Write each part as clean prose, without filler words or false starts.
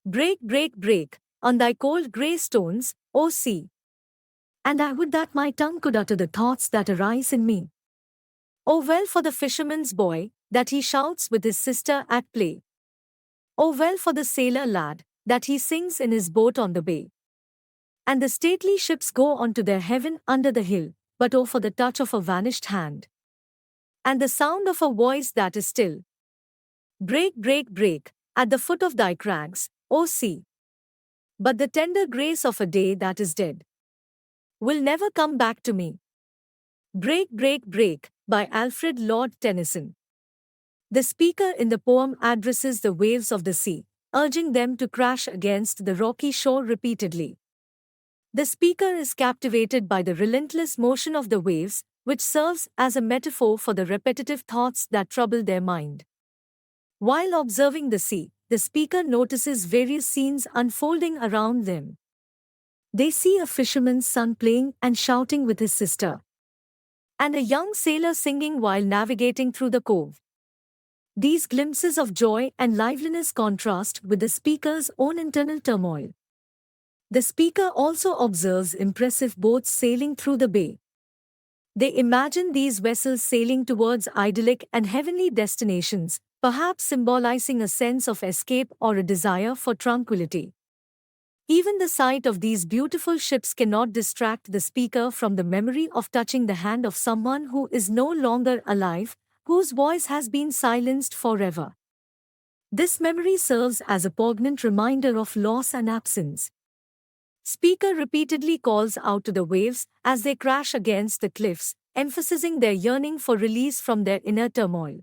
Break, break, break, on thy cold grey stones, O sea. And I would that my tongue could utter the thoughts that arise in me. Oh well for the fisherman's boy, that he shouts with his sister at play. Oh well for the sailor lad, that he sings in his boat on the bay. And the stately ships go on to their heaven under the hill, but oh for the touch of a vanished hand. And the sound of a voice that is still. Break, break, break, at the foot of thy crags, O sea. But the tender grace of a day that is dead will never come back to me. Break, break, break, by Alfred Lord Tennyson. The speaker in the poem addresses the waves of the sea, urging them to crash against the rocky shore repeatedly. The speaker is captivated by the relentless motion of the waves, which serves as a metaphor for the repetitive thoughts that trouble their mind. While observing the sea, the speaker notices various scenes unfolding around them. They see a fisherman's son playing and shouting with his sister, and a young sailor singing while navigating through the cove. These glimpses of joy and liveliness contrast with the speaker's own internal turmoil. The speaker also observes impressive boats sailing through the bay. They imagine these vessels sailing towards idyllic and heavenly destinations, perhaps symbolizing a sense of escape or a desire for tranquility. Even the sight of these beautiful ships cannot distract the speaker from the memory of touching the hand of someone who is no longer alive, whose voice has been silenced forever. This memory serves as a poignant reminder of loss and absence. Speaker repeatedly calls out to the waves as they crash against the cliffs, emphasizing their yearning for release from their inner turmoil.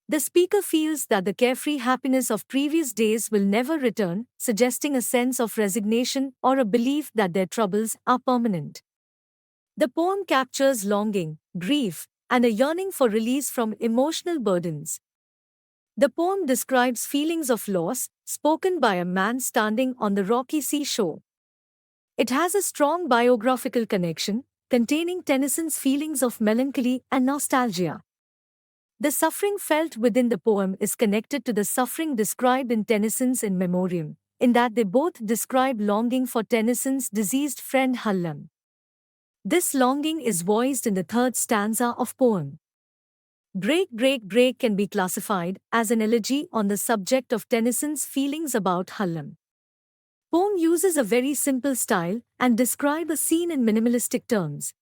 The speaker feels that the carefree happiness of previous days will never return, suggesting a sense of resignation or a belief that their troubles are permanent. The poem captures longing, grief, and a yearning for release from emotional burdens. The poem describes feelings of loss, spoken by a man standing on the rocky seashore. It has a strong biographical connection, containing Tennyson's feelings of melancholy and nostalgia. The suffering felt within the poem is connected to the suffering described in Tennyson's In Memoriam, in that they both describe longing for Tennyson's deceased friend Hallam. This longing is voiced in the third stanza of poem. Break, break, break can be classified as an elegy on the subject of Tennyson's feelings about Hallam. Poem uses a very simple style and describe a scene in minimalistic terms.